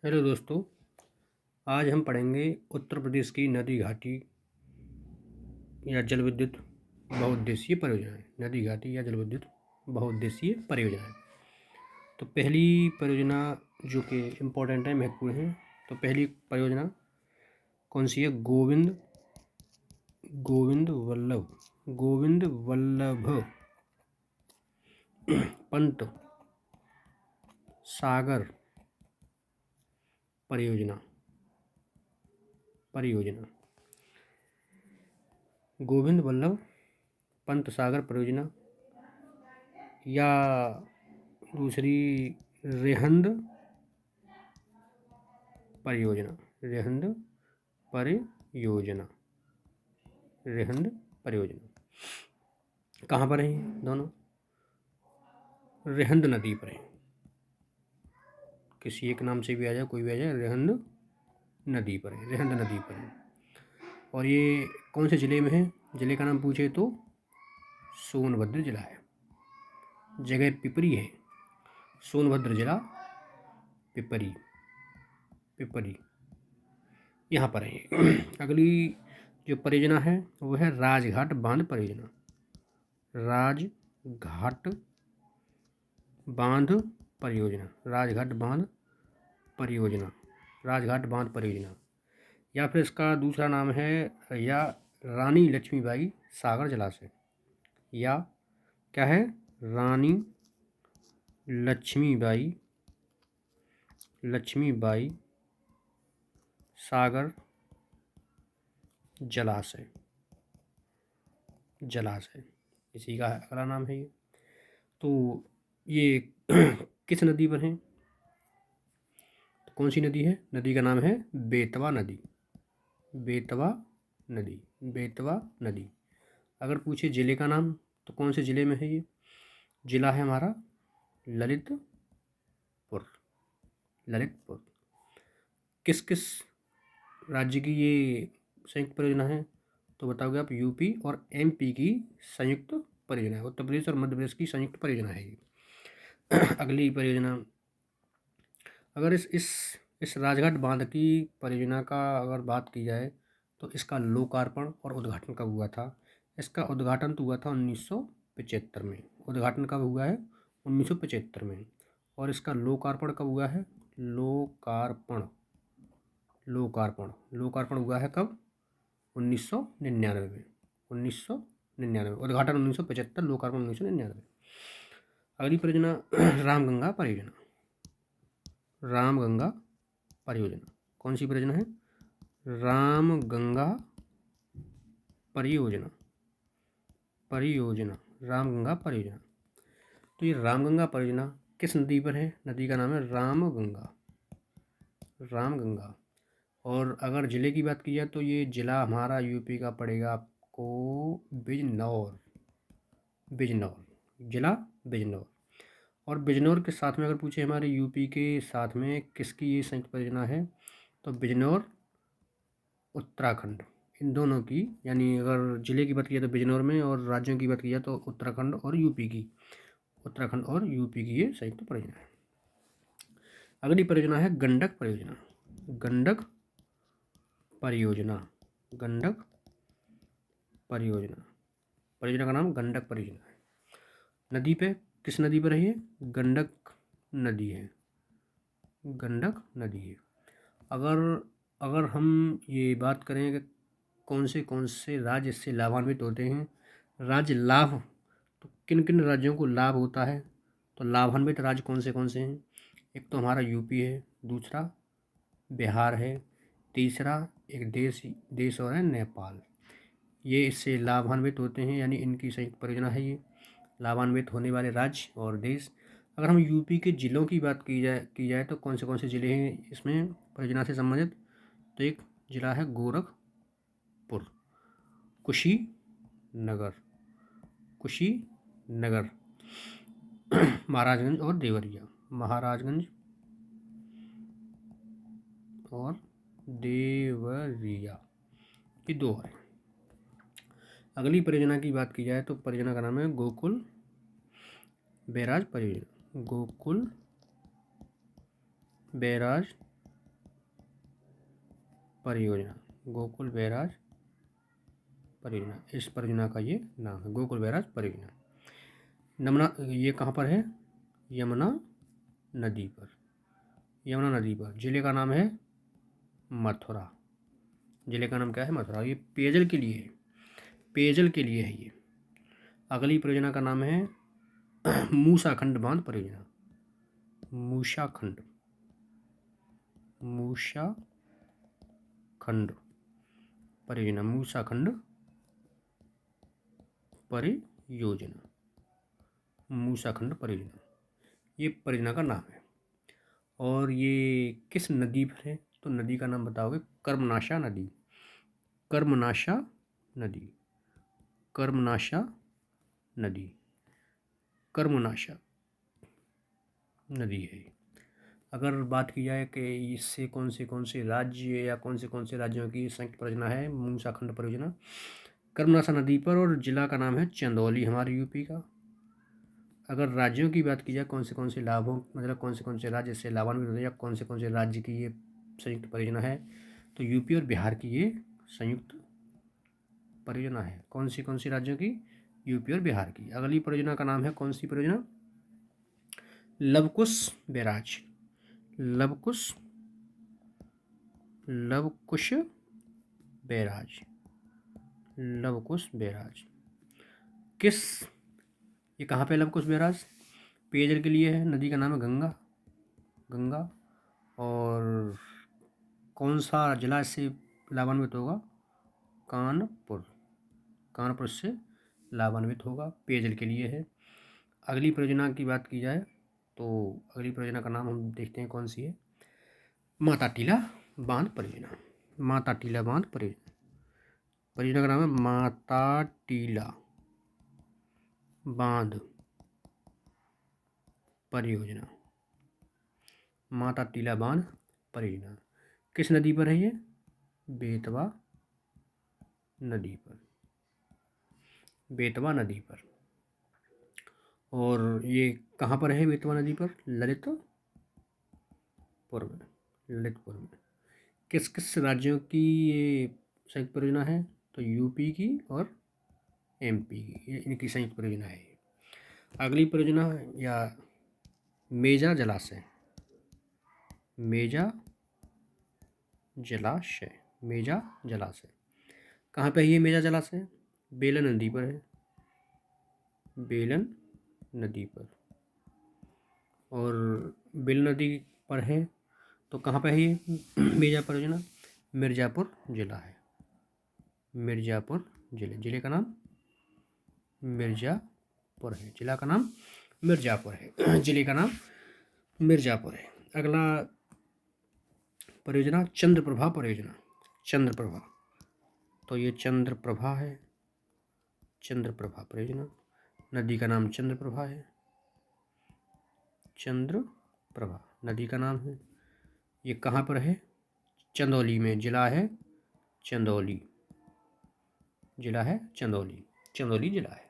Hello दोस्तों, आज हम पढ़ेंगे उत्तर प्रदेश की नदी घाटी या जल विद्युत बहुउद्देशीय परियोजनाएं। नदी घाटी या जल विद्युत बहुउद्देशीय परियोजनाएं। तो पहली परियोजना जो कि इम्पोर्टेंट है, महत्वपूर्ण है, तो पहली परियोजना कौन सी है? गोविंद वल्लभ पंत सागर परियोजना। गोविंद वल्लभ पंत सागर परियोजना या दूसरी रेहंद परियोजना। कहाँ पर है ये दोनों? रेहंद नदी पर है। किसी एक नाम से भी आ जाए, कोई भी आ जाए, रेहंद नदी पर है। और ये कौन से ज़िले में है? ज़िले का नाम पूछे तो सोनभद्र जिला है। जगह पिपरी है। सोनभद्र जिला पिपरी यहाँ पर है। अगली जो परियोजना है वो है राजघाट बांध परियोजना। राजघाट बांध परियोजना या फिर इसका दूसरा नाम है या रानी लक्ष्मीबाई सागर जलाशय, या क्या है? रानी लक्ष्मीबाई सागर जलाशय इसी का अगला नाम है ये। तो ये किस नदी पर है? तो कौन सी नदी है? नदी का नाम है बेतवा नदी। अगर पूछे ज़िले का नाम तो कौन से ज़िले में है ये? ज़िला है हमारा ललितपुर। किस किस राज्य की ये संयुक्त परियोजना है? तो बताओगे आप, यूपी और एमपी की संयुक्त परियोजना है। उत्तर प्रदेश और मध्य प्रदेश की संयुक्त परियोजना है ये। अगली परियोजना, अगर इस राजघाट बांध की परियोजना का अगर बात की जाए तो इसका लोकार्पण और उद्घाटन कब हुआ था? इसका उद्घाटन तो हुआ था 1975 में। उद्घाटन कब हुआ है? 1975 में। और इसका लोकार्पण कब हुआ है? लोकार्पण हुआ है कब? 1999 में। उद्घाटन 1975, लोकार्पण 1999। अगली परियोजना रामगंगा परियोजना। कौन सी परियोजना है? रामगंगा परियोजना। तो ये रामगंगा परियोजना किस नदी पर है? नदी का नाम है रामगंगा। और अगर ज़िले की बात की जाए तो ये ज़िला हमारा यूपी का पड़ेगा आपको बिजनौर। और बिजनौर के साथ में अगर पूछे हमारे यूपी के साथ में किसकी ये संयुक्त परियोजना है, तो बिजनौर उत्तराखंड, इन दोनों की, यानी अगर ज़िले की बात की जाए तो बिजनौर में, और राज्यों की बात की जाए तो उत्तराखंड और यूपी की ये संयुक्त परियोजना है। अगली परियोजना है गंडक परियोजना। परियोजना का नाम गंडक परियोजना है। नदी पे, किस नदी पर है ये? गंडक नदी है। अगर हम ये बात करें कि कौन से राज्य इससे लाभान्वित होते हैं, राज्य लाभ, तो किन किन राज्यों को लाभ होता है? तो लाभान्वित राज्य कौन से हैं? एक तो हमारा यूपी है, दूसरा बिहार है, तीसरा एक देश और है नेपाल। ये इससे लाभान्वित होते हैं, यानी इनकी संयुक्त परियोजना है ये, लाभान्वित होने वाले राज्य और देश। अगर हम यूपी के ज़िलों की बात की जाए तो कौन से ज़िले हैं इसमें परियोजना से संबंधित? तो एक ज़िला है गोरखपुर, कुशीनगर, महाराजगंज और देवरिया। ये दो है। अगली परियोजना की बात की जाए तो परियोजना का नाम है गोकुल बैराज परियोजना, गोकुल बैराज परियोजना, इस परियोजना का ये नाम है, गोकुल बैराज परियोजना। नमना, ये कहाँ पर है? यमुना नदी पर, यमुना नदी पर। जिले का नाम है मथुरा, जिले का नाम क्या है? मथुरा। ये पेयजल के लिए है, पेयजल के लिए है ये। अगली परियोजना का नाम है मूसाखंड बांध परियोजना, मूसाखंड, मूसाखंड परियोजना, मूसाखंड परियोजना, मूसाखंड परियोजना, ये परियोजना का नाम है। और ये किस नदी पर है? तो नदी का नाम बताओगे, कर्मनाशा नदी, कर्मनाशा नदी, कर्मनाशा नदी, कर्मनाशा नदी है। अगर बात की जाए कि इससे कौन से राज्य या कौन से राज्यों की संयुक्त परियोजना है मूसाखंड परियोजना, कर्मनाशा नदी पर, और जिला का नाम है चंदौली, हमारे यूपी का। अगर राज्यों की बात की जाए कौन से लाभों, मतलब कौन से राज्य से लाभान्वित होते हैं या कौन से राज्य की ये संयुक्त परियोजना है, तो यूपी और बिहार की ये संयुक्त परियोजना है। कौन सी राज्यों की? यूपी और बिहार की। अगली परियोजना का नाम है, कौन सी परियोजना? Lavkush barrage, Lavkush, Lavkush barrage, Lavkush barrage. किस, ये कहाँ पे लवकुश बैराज? पेयजल के लिए है, नदी का नाम है गंगा, गंगा। और कौन सा जिला इससे लाभान्वित होगा? कानपुर, कानपुर से लाभान्वित होगा, पेयजल के लिए है। अगली परियोजना की बात की जाए तो अगली परियोजना का नाम हम देखते हैं कौन सी है, माता टीला बांध परियोजना, माता टीला बांध परियोजना, परियोजना का नाम है माता टीला बांध परियोजना, माता टीला बांध परियोजना। किस नदी पर है ये? बेतवा नदी पर, बेतवा नदी पर। और ये कहाँ पर है बेतवा नदी पर? ललितपुर में, ललितपुर में। किस किस राज्यों की ये संयुक्त परियोजना है? तो यूपी की और एमपी की, ये इनकी संयुक्त परियोजना है। अगली परियोजना या मेजा जलाशय, मेजा जलाशय, मेजा जलाशय कहाँ पे है ये मेजा जलाशय? बेलन नदी पर है, बेलन नदी पर। और बेलन नदी पर है तो कहाँ पे है ये मेजा परियोजना? मिर्ज़ापुर जिला है, मिर्ज़ापुर जिले, जिले का नाम मिर्ज़ापुर है, जिला का नाम मिर्ज़ापुर है, जिले का नाम मिर्ज़ापुर है। अगला परियोजना चंद्रप्रभा परियोजना, चंद्रप्रभा, तो ये चंद्रप्रभा है, चंद्रप्रभा परियोजना, नदी का नाम चंद्रप्रभा है, चंद्रप्रभा नदी का नाम है। ये कहाँ पर है? चंदौली में, जिला है चंदौली, जिला है चंदौली, चंदौली जिला है।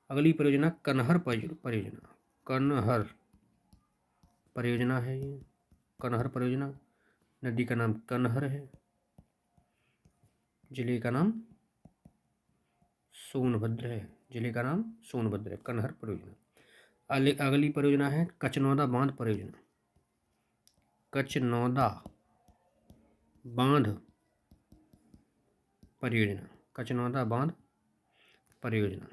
अगली परियोजना कनहर परियोजना, कनहर परियोजना है ये, कनहर परियोजना, नदी का नाम कनहर है, जिले का नाम सोनभद्र है, जिले का नाम सोनभद्र है, कनहर परियोजना। अगली परियोजना है कचनौदा बांध परियोजना, कचनौदा बांध परियोजना, कचनौदा बांध परियोजना।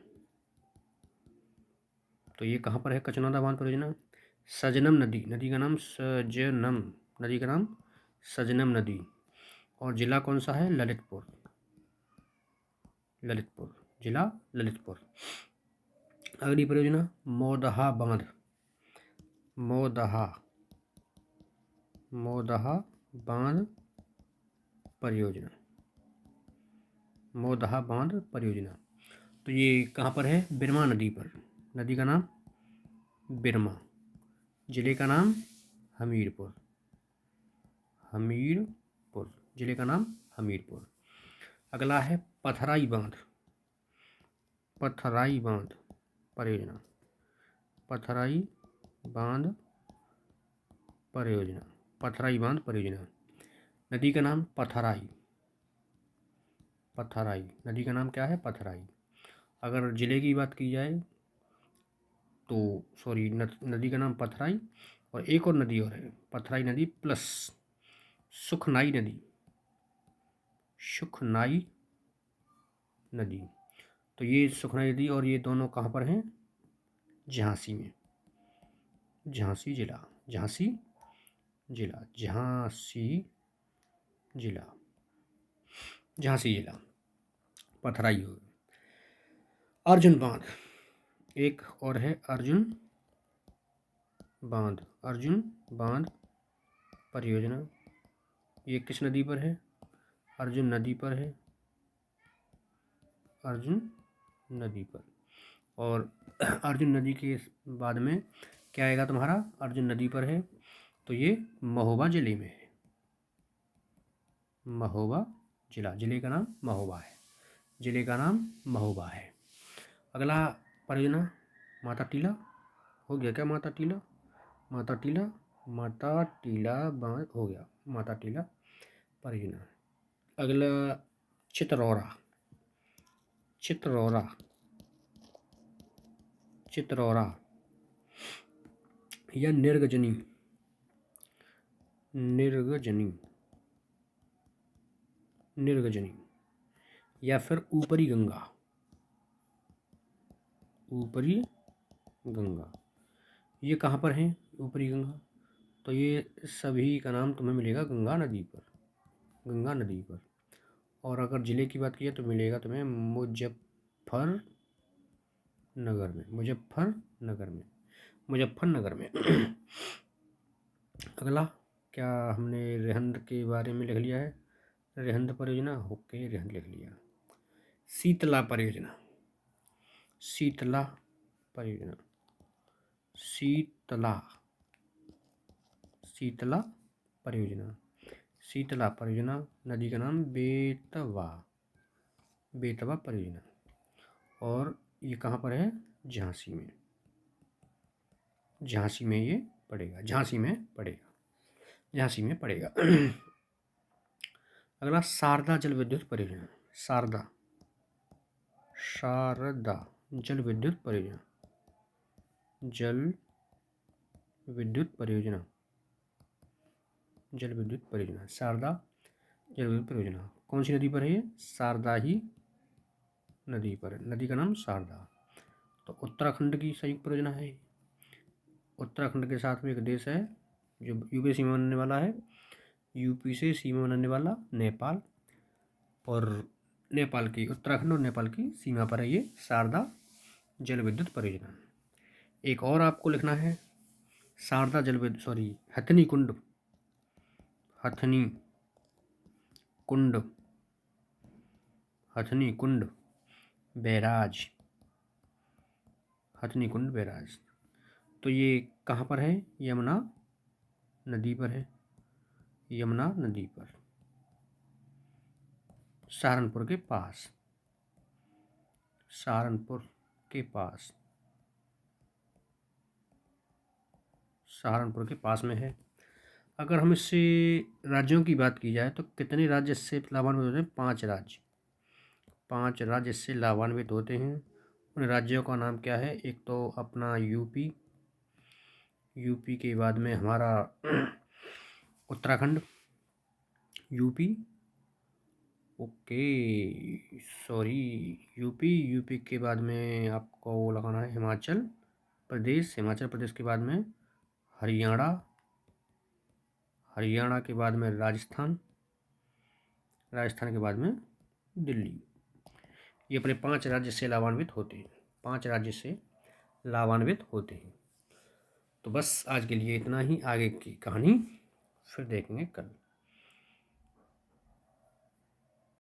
तो ये कहाँ पर है कचनौदा बांध परियोजना? सजनम नदी, नदी का नाम सजनम, नदी का नाम सजनम नदी। और जिला कौन सा है? ललितपुर, ललितपुर, जिला ललितपुर। अगली परियोजना मोदहा बांध, मोदहा, मोदहा बांध परियोजना, मोदहा बांध परियोजना। तो ये कहाँ पर है? बिरमा नदी पर, नदी का नाम बिरमा, जिले का नाम हमीरपुर, हमीरपुर, जिले का नाम हमीरपुर। अगला है पथराई बांध, पथराई बांध परियोजना, पथराई बांध परियोजना, पथराई बांध परियोजना। नदी का नाम पथराई, पथराई नदी का नाम क्या है? पथराई। अगर ज़िले की बात की जाए तो सॉरी, नदी का नाम पथराई, और एक और नदी और है, पथराई नदी प्लस सुखनाई नदी, सुखनाई नदी। तो ये सुखनाई नदी और ये दोनों कहाँ पर हैं? झांसी में, झांसी जिला, झांसी जिला, झांसी जिला, झांसी जिला, पथराई हो। अर्जुन बांध, एक और है अर्जुन बांध, अर्जुन बांध परियोजना। ये किस नदी पर है? अर्जुन नदी पर है, अर्जुन नदी पर। और अर्जुन नदी के बाद में क्या आएगा तुम्हारा? अर्जुन नदी पर है तो ये महोबा जिले में है, महोबा जिला, जिले का नाम महोबा है, जिले का नाम महोबा है। अगला परियोजना माता टीला, हो गया क्या? माता टीला, माता टीला, माता टीला बांध हो गया, माता टीला परियोजना। अगला चितरौरा, चितरौरा, चितरौरा या निर्गजनी, निर्गजनी, निर्गजनी या फिर ऊपरी गंगा, ऊपरी गंगा। ये कहाँ पर है ऊपरी गंगा? तो ये सभी का नाम तुम्हें मिलेगा गंगा नदी पर, गंगा नदी पर। और अगर ज़िले की बात की तो मिलेगा तुम्हें मुजफ्फरनगर में, मुजफ्फरनगर में, मुजफ्फरनगर में। अगला क्या हमने रेहंद के बारे में लिख लिया है? रेहंद परियोजना, ओके, रेहंद लिख लिया। शीतला परियोजना, शीतला परियोजना, शीतला, शीतला परियोजना, शीतला परियोजना। नदी का नाम बेतवा, बेतवा परियोजना। और ये कहाँ पर है? झांसी में, झांसी में ये पड़ेगा, झांसी में पड़ेगा, झांसी में पड़ेगा। अगला शारदा जल विद्युत परियोजना, शारदा, शारदा जल विद्युत परियोजना, जल विद्युत परियोजना, जल विद्युत परियोजना, शारदा जल विद्युत परियोजना। कौन सी नदी पर है ये? शारदा ही नदी पर, नदी का नाम शारदा। तो उत्तराखंड की संयुक्त परियोजना है। उत्तराखंड के साथ में एक देश है जो यूपी सीमा बनाने वाला है, यूपी से सीमा बनाने वाला नेपाल, और नेपाल की, उत्तराखंड और नेपाल की सीमा पर है ये शारदा जल विद्युत परियोजना। एक और आपको लिखना है, शारदा जल विद्युत, सॉरी, हथनी कुंड, हथनी कुंड, हथनी कुंड बैराज, हथनी कुंड बैराज। तो ये कहाँ पर है? यमुना नदी पर है, यमुना नदी पर, सहारनपुर के पास, सहारनपुर के पास, सहारनपुर के पास में है। अगर हम इससे राज्यों की बात की जाए तो कितने राज्य इससे लाभान्वित होते हैं? 5 राज्य, 5 राज्य इससे लाभान्वित होते हैं। उन राज्यों का नाम क्या है? एक तो अपना यूपी, यूपी के बाद में हमारा Uttarakhand, UP, okay, sorry, UP, UP के बाद में आपको वो लगाना है हिमाचल प्रदेश, हिमाचल प्रदेश के बाद में हरियाणा, हरियाणा के बाद में राजस्थान, राजस्थान के बाद में दिल्ली। ये अपने 5 राज्य से लाभान्वित होते हैं, 5 राज्य से लाभान्वित होते हैं। तो बस आज के लिए इतना ही, आगे की कहानी फिर देखेंगे कल।